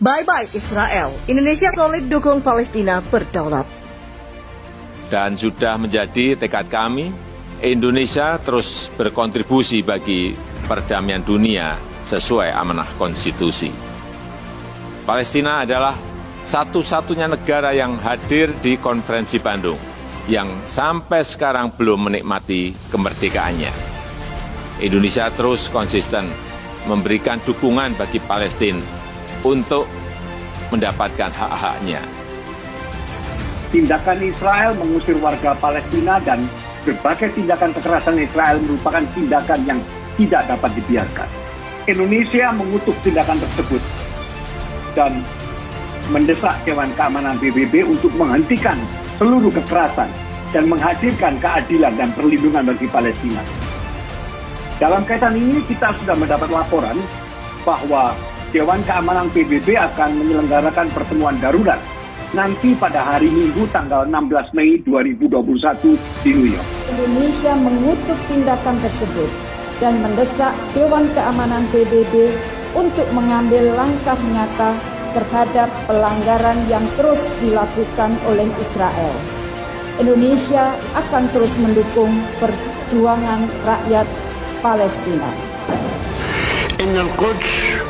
Bye-bye Israel, Indonesia solid dukung Palestina berdaulat. Dan sudah menjadi tekad kami, Indonesia terus berkontribusi bagi perdamaian dunia sesuai amanah konstitusi. Palestina adalah satu-satunya negara yang hadir di konferensi Bandung yang sampai sekarang belum menikmati kemerdekaannya. Indonesia terus konsisten memberikan dukungan bagi Palestina untuk mendapatkan hak-haknya. Tindakan Israel mengusir warga Palestina dan berbagai tindakan kekerasan Israel merupakan tindakan yang tidak dapat dibiarkan. Indonesia mengutuk tindakan tersebut dan mendesak Dewan Keamanan PBB untuk menghentikan seluruh kekerasan dan menghadirkan keadilan dan perlindungan bagi Palestina. Dalam kaitan ini kita sudah mendapat laporan bahwa Dewan Keamanan PBB akan menyelenggarakan pertemuan darurat nanti pada hari Minggu tanggal 16 Mei 2021 di New York. Indonesia mengutuk tindakan tersebut dan mendesak Dewan Keamanan PBB untuk mengambil langkah nyata terhadap pelanggaran yang terus dilakukan oleh Israel. Indonesia akan terus mendukung perjuangan rakyat Palestina. Innal Quds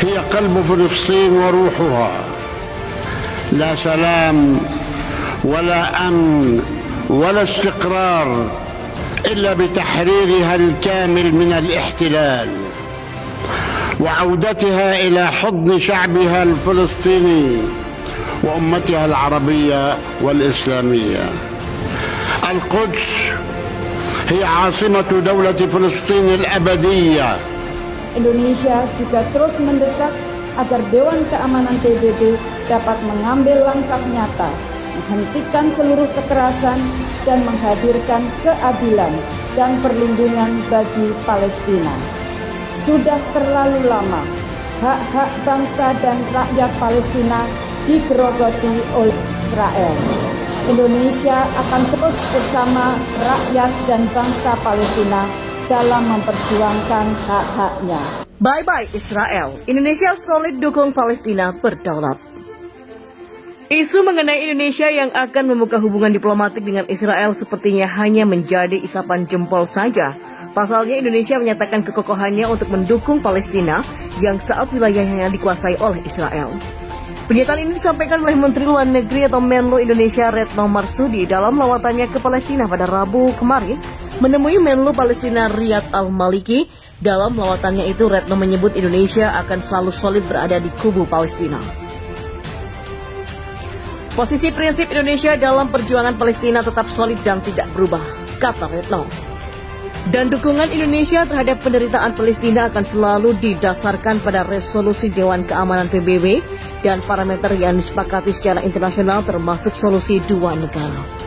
هي قلب فلسطين وروحها لا سلام ولا أمن ولا استقرار إلا بتحريرها الكامل من الاحتلال وعودتها إلى حضن شعبها الفلسطيني وأمتها العربية والإسلامية. القدس هي عاصمة دولة فلسطين الأبدية. Indonesia juga terus mendesak agar Dewan Keamanan PBB dapat mengambil langkah nyata, menghentikan seluruh kekerasan dan menghadirkan keadilan dan perlindungan bagi Palestina. Sudah terlalu lama hak-hak bangsa dan rakyat Palestina digerogoti oleh Israel. Indonesia akan terus bersama rakyat dan bangsa Palestina dalam memperjuangkan hak-haknya. Bye-bye Israel, Indonesia solid dukung Palestina berdaulat. Isu mengenai Indonesia yang akan membuka hubungan diplomatik dengan Israel sepertinya hanya menjadi isapan jempol saja. Pasalnya Indonesia menyatakan kekokohannya untuk mendukung Palestina yang saat wilayahnya dikuasai oleh Israel. Pernyataan ini disampaikan oleh Menteri Luar Negeri atau Menlo Indonesia Retno Marsudi dalam lawatannya ke Palestina pada Rabu kemarin menemui Menlo Palestina Riyad Al-Maliki. Dalam lawatannya itu Retno menyebut Indonesia akan selalu solid berada di kubu Palestina. Posisi prinsip Indonesia dalam perjuangan Palestina tetap solid dan tidak berubah, kata Retno. Dan dukungan Indonesia terhadap penderitaan Palestina akan selalu didasarkan pada resolusi Dewan Keamanan PBB dan parameter yang disepakati secara internasional termasuk solusi dua negara.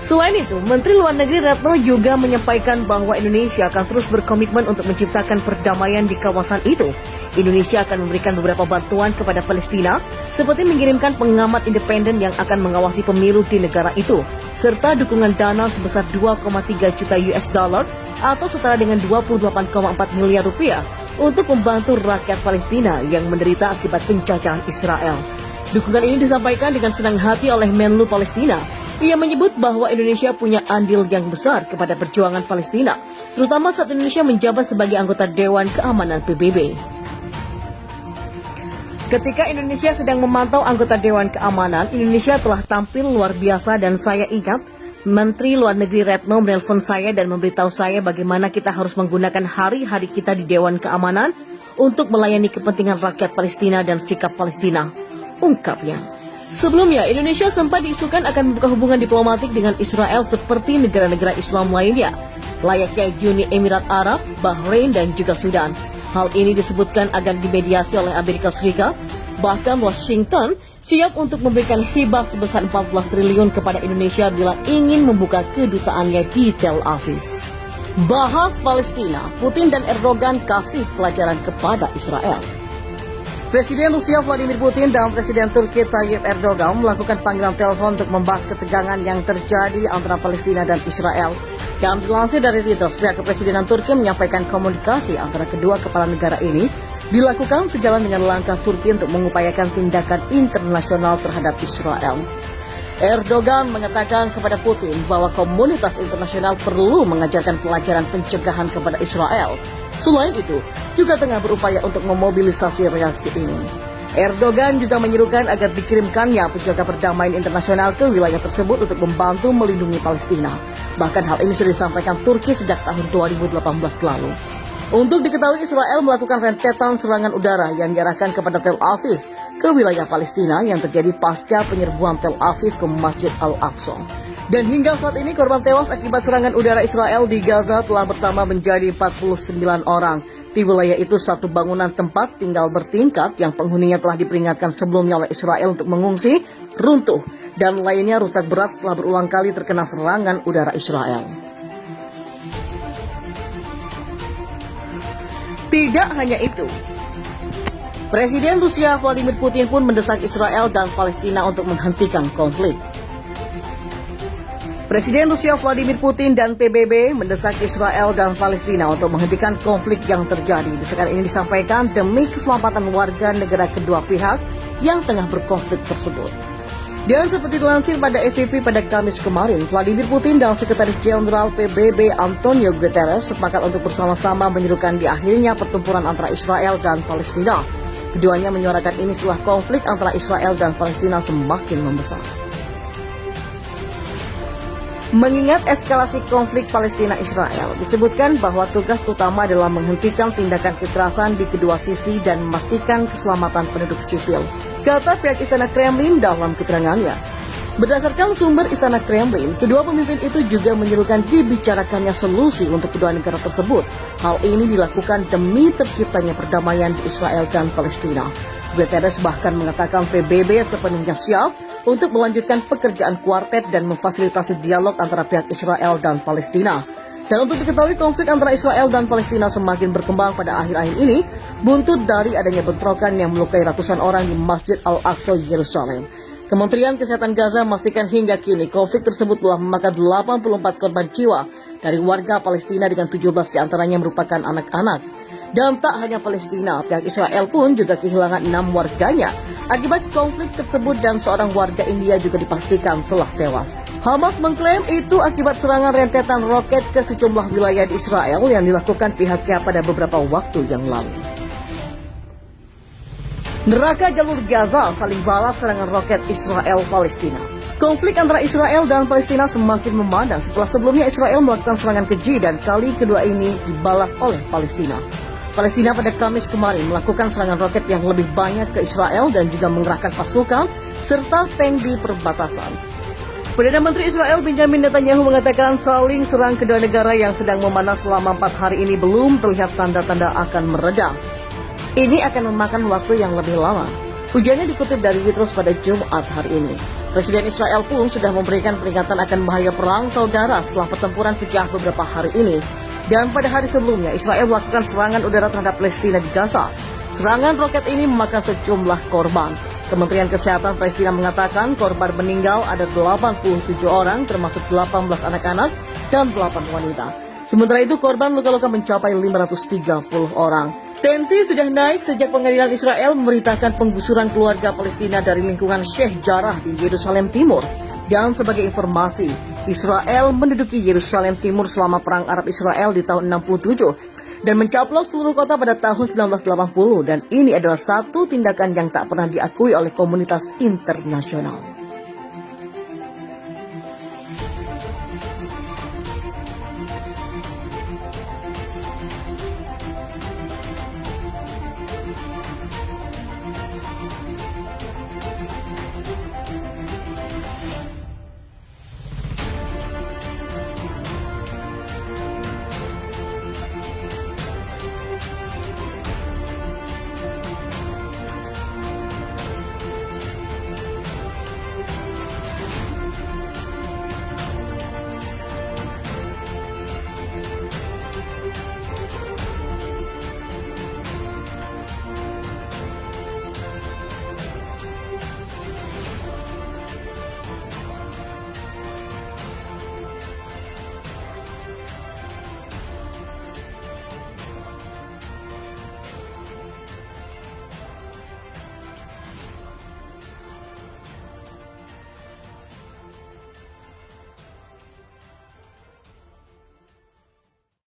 Selain itu, Menteri Luar Negeri Retno juga menyampaikan bahwa Indonesia akan terus berkomitmen untuk menciptakan perdamaian di kawasan itu. Indonesia akan memberikan beberapa bantuan kepada Palestina, seperti mengirimkan pengamat independen yang akan mengawasi pemilu di negara itu, serta dukungan dana sebesar 2,3 juta US dollar atau setara dengan 28,4 miliar rupiah untuk membantu rakyat Palestina yang menderita akibat penjajahan Israel. Dukungan ini disampaikan dengan senang hati oleh Menlu Palestina. Ia menyebut bahwa Indonesia punya andil yang besar kepada perjuangan Palestina, terutama saat Indonesia menjabat sebagai anggota Dewan Keamanan PBB. Ketika Indonesia sedang memantau anggota Dewan Keamanan, Indonesia telah tampil luar biasa dan saya ingat Menteri Luar Negeri Retno menelpon saya dan memberitahu saya bagaimana kita harus menggunakan hari-hari kita di Dewan Keamanan untuk melayani kepentingan rakyat Palestina dan sikap Palestina, ungkapnya. Sebelumnya, Indonesia sempat diisukan akan membuka hubungan diplomatik dengan Israel seperti negara-negara Islam lainnya, layaknya Uni Emirat Arab, Bahrain, dan juga Sudan. Hal ini disebutkan akan dimediasi oleh Amerika Serikat. Bahkan Washington siap untuk memberikan hibah sebesar 14 triliun kepada Indonesia bila ingin membuka kedutaannya di Tel Aviv. Bahas Palestina, Putin dan Erdogan kasih pelajaran kepada Israel. Presiden Rusia Vladimir Putin dan Presiden Turki Tayyip Erdogan melakukan panggilan telepon untuk membahas ketegangan yang terjadi antara Palestina dan Israel. Dan dilansir dari Reuters, pihak kepresidenan Turki menyampaikan komunikasi antara kedua kepala negara ini dilakukan sejalan dengan langkah Turki untuk mengupayakan tindakan internasional terhadap Israel. Erdogan mengatakan kepada Putin bahwa komunitas internasional perlu mengajarkan pelajaran pencegahan kepada Israel. Selain itu, juga tengah berupaya untuk memobilisasi reaksi ini. Erdogan juga menyerukan agar dikirimkannya penjaga perdamaian internasional ke wilayah tersebut untuk membantu melindungi Palestina. Bahkan hal ini sudah disampaikan Turki sejak tahun 2018 lalu. Untuk diketahui, Israel melakukan rentetan serangan udara yang diarahkan kepada Tel Aviv ke wilayah Palestina yang terjadi pasca penyerbuan Tel Aviv ke Masjid Al-Aqsa. Dan hingga saat ini korban tewas akibat serangan udara Israel di Gaza telah bertambah menjadi 49 orang. Di wilayah itu satu bangunan tempat tinggal bertingkat yang penghuninya telah diperingatkan sebelumnya oleh Israel untuk mengungsi, runtuh, dan lainnya rusak berat setelah berulang kali terkena serangan udara Israel. Tidak hanya itu, Presiden Rusia Vladimir Putin pun mendesak Israel dan Palestina untuk menghentikan konflik. Presiden Rusia Vladimir Putin dan PBB mendesak Israel dan Palestina untuk menghentikan konflik yang terjadi. Desakan ini disampaikan demi keselamatan warga negara kedua pihak yang tengah berkonflik tersebut. Dan seperti dilansir pada FVP pada Kamis kemarin, Vladimir Putin dan Sekretaris Jenderal PBB Antonio Guterres sepakat untuk bersama-sama menyerukan diakhirnya pertempuran antara Israel dan Palestina. Keduanya menyuarakan ini setelah konflik antara Israel dan Palestina semakin membesar. Mengingat eskalasi konflik Palestina-Israel, disebutkan bahwa tugas utama adalah menghentikan tindakan kekerasan di kedua sisi dan memastikan keselamatan penduduk sipil, kata pihak Istana Kremlin dalam keterangannya. Berdasarkan sumber Istana Kremlin, kedua pemimpin itu juga menyerukan dibicarakannya solusi untuk kedua negara tersebut. Hal ini dilakukan demi terciptanya perdamaian di Israel dan Palestina. Guterres bahkan mengatakan PBB sepenuhnya siap untuk melanjutkan pekerjaan kuartet dan memfasilitasi dialog antara pihak Israel dan Palestina. Dan untuk diketahui, konflik antara Israel dan Palestina semakin berkembang pada akhir-akhir ini, buntut dari adanya bentrokan yang melukai ratusan orang di Masjid Al-Aqsa, Yerusalem. Kementerian Kesehatan Gaza memastikan hingga kini konflik tersebut telah memakan 84 korban jiwa dari warga Palestina dengan 17 diantaranya merupakan anak-anak. Dan tak hanya Palestina, pihak Israel pun juga kehilangan 6 warganya akibat konflik tersebut dan seorang warga India juga dipastikan telah tewas. Hamas mengklaim itu akibat serangan rentetan roket ke sejumlah wilayah di Israel yang dilakukan pihaknya pada beberapa waktu yang lalu. Neraka jalur Gaza saling balas serangan roket Israel-Palestina. Konflik antara Israel dan Palestina semakin memanas setelah sebelumnya Israel melakukan serangan keji dan kali kedua ini dibalas oleh Palestina. Palestina pada Kamis kemarin melakukan serangan roket yang lebih banyak ke Israel dan juga mengerahkan pasukan serta tank di perbatasan. Perdana Menteri Israel Benjamin Netanyahu mengatakan saling serang kedua negara yang sedang memanas selama 4 hari ini belum terlihat tanda-tanda akan mereda. Ini akan memakan waktu yang lebih lama. Ujarnya dikutip dari Reuters pada Jumat hari ini. Presiden Israel pun sudah memberikan peringatan akan bahaya perang saudara setelah pertempuran pecah beberapa hari ini. Dan pada hari sebelumnya, Israel melakukan serangan udara terhadap Palestina di Gaza. Serangan roket ini memakan sejumlah korban. Kementerian Kesehatan Palestina mengatakan korban meninggal ada 87 orang, termasuk 18 anak-anak dan 8 wanita. Sementara itu, korban luka-luka mencapai 530 orang. Tensi sudah naik sejak pengadilan Israel memerintahkan penggusuran keluarga Palestina dari lingkungan Sheikh Jarrah di Yerusalem Timur. Dan sebagai informasi, Israel menduduki Yerusalem Timur selama Perang Arab-Israel di tahun 67 dan mencaplok seluruh kota pada tahun 1980, dan ini adalah satu tindakan yang tak pernah diakui oleh komunitas internasional.